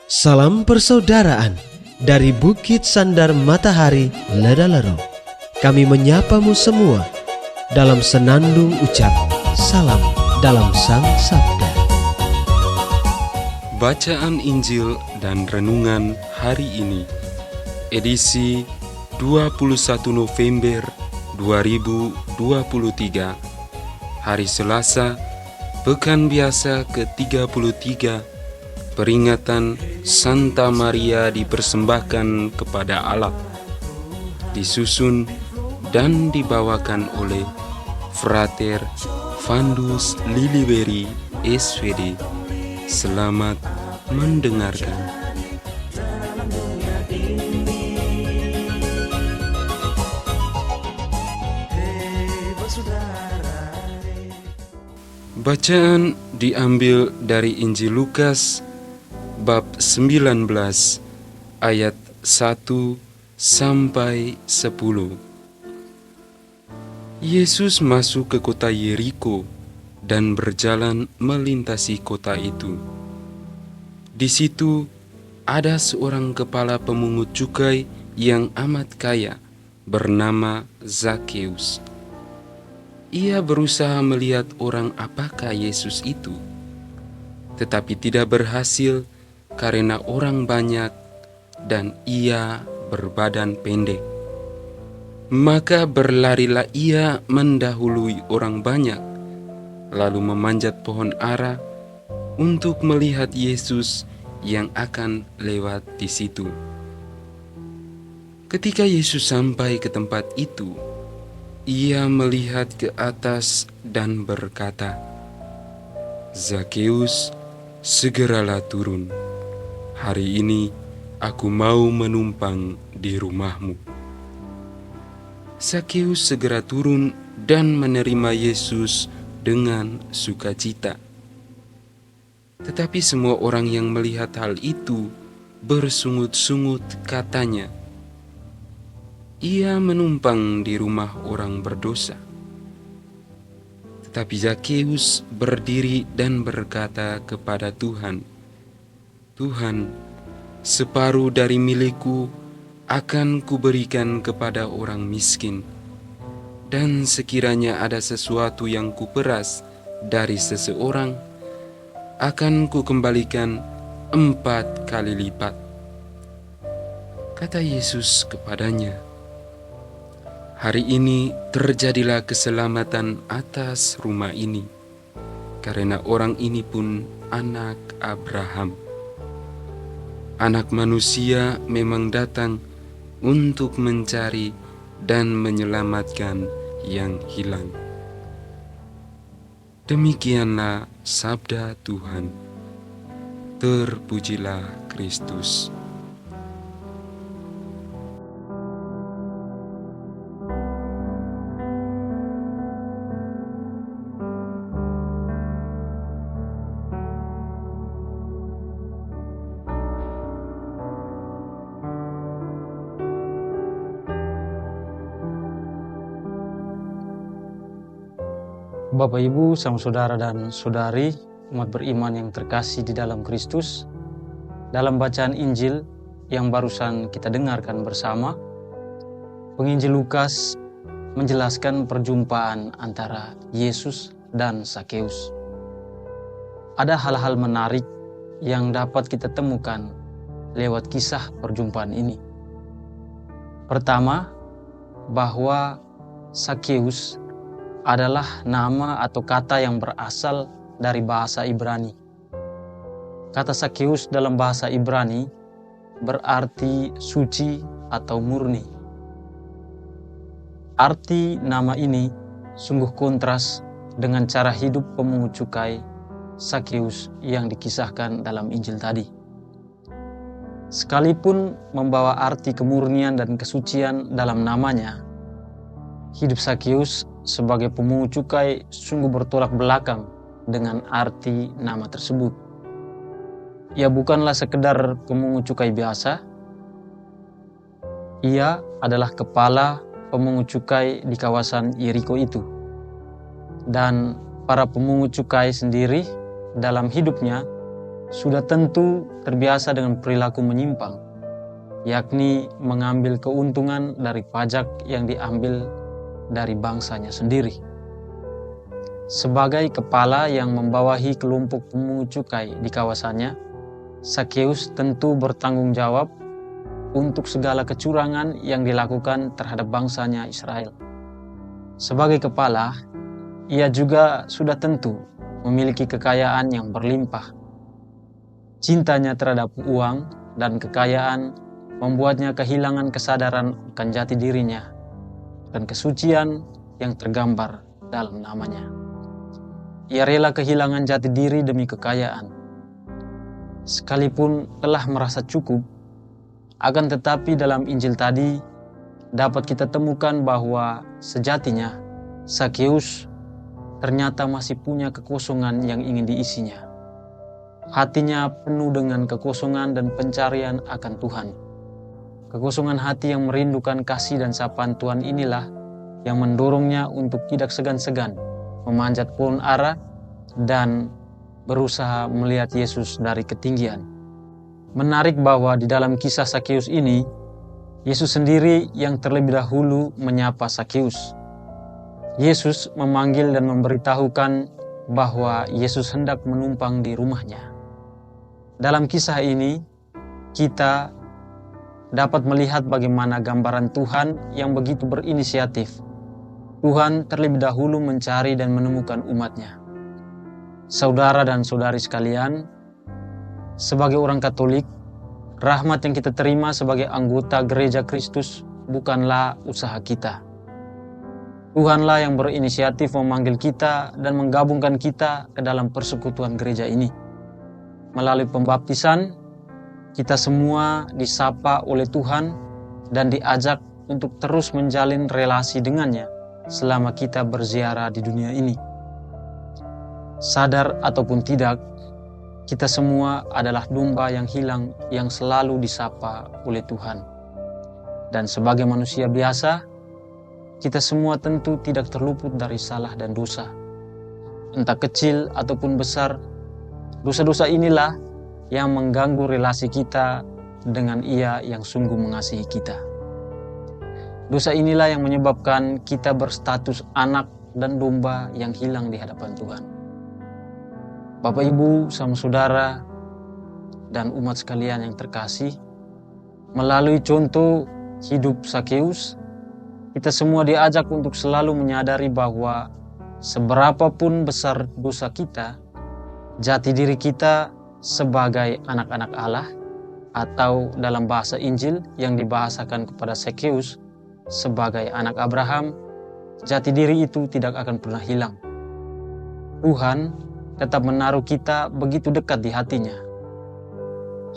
Salam persaudaraan dari Bukit Sandar Matahari Ledalero. Kami menyapamu semua dalam senandung ucap salam dalam Sang Sabda. Bacaan Injil dan Renungan hari ini, edisi 21 November 2023, hari Selasa, Pekan Biasa ke-33, peringatan Santa Maria dipersembahkan kepada Allah, disusun dan dibawakan oleh Frater Vandus Liliweri SVD. Selamat mendengarkan. Bacaan diambil dari Injil Lukas bab 19 ayat 1 sampai 10. Yesus masuk ke kota Yeriko dan berjalan melintasi kota itu. Di situ ada seorang kepala pemungut cukai yang amat kaya bernama Zakheus. Ia berusaha melihat orang apakah Yesus itu, tetapi tidak berhasil karena orang banyak dan ia berbadan pendek. Maka berlarilah ia mendahului orang banyak, lalu memanjat pohon ara untuk melihat Yesus yang akan lewat di situ. Ketika Yesus sampai ke tempat itu, ia melihat ke atas dan berkata, "Zakheus, segeralah turun. Hari ini aku mau menumpang di rumahmu." Zakheus segera turun dan menerima Yesus dengan sukacita. Tetapi semua orang yang melihat hal itu bersungut-sungut, katanya, "Ia menumpang di rumah orang berdosa." Tetapi Zakheus berdiri dan berkata kepada Tuhan, "Tuhan, separuh dari milikku akan kuberikan kepada orang miskin, dan sekiranya ada sesuatu yang kuperas dari seseorang, akan kukembalikan 4 kali lipat." Kata Yesus kepadanya, "Hari ini terjadilah keselamatan atas rumah ini, karena orang ini pun anak Abraham. Anak manusia memang datang untuk mencari dan menyelamatkan yang hilang." Demikianlah sabda Tuhan. Terpujilah Kristus. Bapak, Ibu, sama saudara dan saudari, umat beriman yang terkasih di dalam Kristus, dalam bacaan Injil yang barusan kita dengarkan bersama, penginjil Lukas menjelaskan perjumpaan antara Yesus dan Zakheus. Ada hal-hal menarik yang dapat kita temukan lewat kisah perjumpaan ini. Pertama, bahwa Zakheus adalah nama atau kata yang berasal dari bahasa Ibrani. Kata Zakheus dalam bahasa Ibrani berarti suci atau murni. Arti nama ini sungguh kontras dengan cara hidup pemungut cukai Zakheus yang dikisahkan dalam Injil tadi. Sekalipun membawa arti kemurnian dan kesucian dalam namanya, hidup Zakheus sebagai pemungut cukai sungguh bertolak belakang dengan arti nama tersebut. Ia bukanlah sekedar pemungut cukai biasa. Ia adalah kepala pemungut cukai di kawasan Yeriko itu. Dan para pemungut cukai sendiri dalam hidupnya sudah tentu terbiasa dengan perilaku menyimpang, yakni mengambil keuntungan dari pajak yang diambil dari bangsanya sendiri. Sebagai kepala yang membawahi kelompok pemungut cukai di kawasannya, Zakheus tentu bertanggung jawab untuk segala kecurangan yang dilakukan terhadap bangsanya Israel. Sebagai kepala, ia juga sudah tentu memiliki kekayaan yang berlimpah. Cintanya terhadap uang dan kekayaan membuatnya kehilangan kesadaran akan jati dirinya dan kesucian yang tergambar dalam namanya. Ia rela kehilangan jati diri demi kekayaan. Sekalipun telah merasa cukup, akan tetapi dalam Injil tadi dapat kita temukan bahwa sejatinya Zakheus ternyata masih punya kekosongan yang ingin diisinya. Hatinya penuh dengan kekosongan dan pencarian akan Tuhan. Kekosongan hati yang merindukan kasih dan sapaan Tuhan inilah yang mendorongnya untuk tidak segan-segan memanjat pohon ara dan berusaha melihat Yesus dari ketinggian. Menarik bahwa di dalam kisah Zakheus ini, Yesus sendiri yang terlebih dahulu menyapa Zakheus. Yesus memanggil dan memberitahukan bahwa Yesus hendak menumpang di rumahnya. Dalam kisah ini, kita dapat melihat bagaimana gambaran Tuhan yang begitu berinisiatif. Tuhan terlebih dahulu mencari dan menemukan umatnya. Saudara dan saudari sekalian, sebagai orang Katolik, rahmat yang kita terima sebagai anggota Gereja Kristus bukanlah usaha kita. Tuhanlah yang berinisiatif memanggil kita dan menggabungkan kita ke dalam persekutuan gereja ini. Melalui pembaptisan, kita semua disapa oleh Tuhan dan diajak untuk terus menjalin relasi dengannya selama kita berziarah di dunia ini. Sadar ataupun tidak, kita semua adalah domba yang hilang yang selalu disapa oleh Tuhan. Dan sebagai manusia biasa, kita semua tentu tidak terluput dari salah dan dosa. Entah kecil ataupun besar, dosa-dosa inilah yang mengganggu relasi kita dengan Ia yang sungguh mengasihi kita. Dosa inilah yang menyebabkan kita berstatus anak dan domba yang hilang di hadapan Tuhan. Bapak, Ibu, sama saudara, dan umat sekalian yang terkasih, melalui contoh hidup Zakheus, kita semua diajak untuk selalu menyadari bahwa seberapapun besar dosa kita, jati diri kita sebagai anak-anak Allah, atau dalam bahasa Injil yang dibahasakan kepada Zakheus sebagai anak Abraham, jati diri itu tidak akan pernah hilang. Tuhan tetap menaruh kita begitu dekat di hatinya.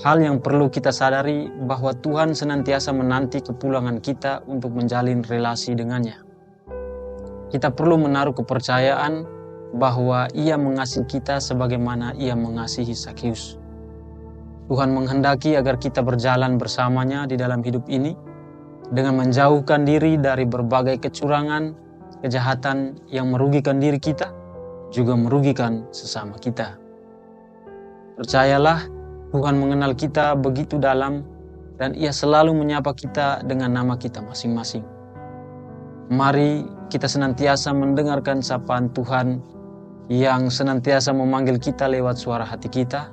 Hal yang perlu kita sadari bahwa Tuhan senantiasa menanti kepulangan kita untuk menjalin relasi dengannya. Kita perlu menaruh kepercayaan bahwa Ia mengasihi kita sebagaimana Ia mengasihi Zakheus. Tuhan menghendaki agar kita berjalan bersamanya di dalam hidup ini dengan menjauhkan diri dari berbagai kecurangan, kejahatan yang merugikan diri kita, juga merugikan sesama kita. Percayalah, Tuhan mengenal kita begitu dalam dan Ia selalu menyapa kita dengan nama kita masing-masing. Mari kita senantiasa mendengarkan sapaan Tuhan yang senantiasa memanggil kita lewat suara hati kita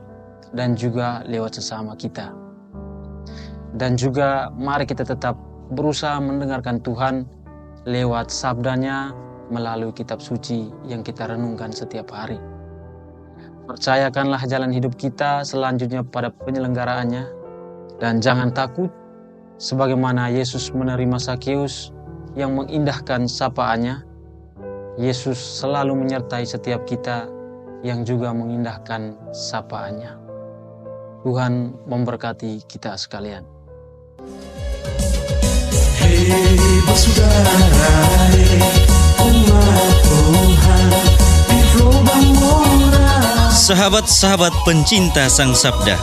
dan juga lewat sesama kita. Dan juga mari kita tetap berusaha mendengarkan Tuhan lewat sabdanya melalui kitab suci yang kita renungkan setiap hari. Percayakanlah jalan hidup kita selanjutnya pada penyelenggaraannya dan jangan takut sebagaimana Yesus menerima Zakheus yang mengindahkan sapaannya. Yesus selalu menyertai setiap kita yang juga mengindahkan sapaannya. Tuhan memberkati kita sekalian. Hei saudara, umat Tuhan di lubang moral. Sahabat-sahabat pencinta Sang Sabda,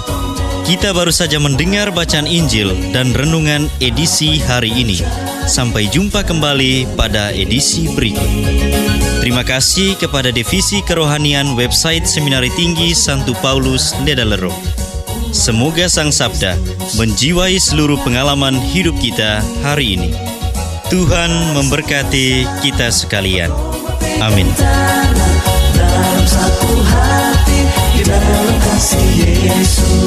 Kita baru saja mendengar bacaan Injil dan renungan edisi hari ini. Sampai jumpa kembali pada edisi berikut. Terima kasih kepada Divisi Kerohanian website Seminari Tinggi Santo Paulus Ledalero. Semoga Sang Sabda menjiwai seluruh pengalaman hidup kita hari ini. Tuhan memberkati kita sekalian. Amin. Dalam satu hati di dalam kasih Yesus.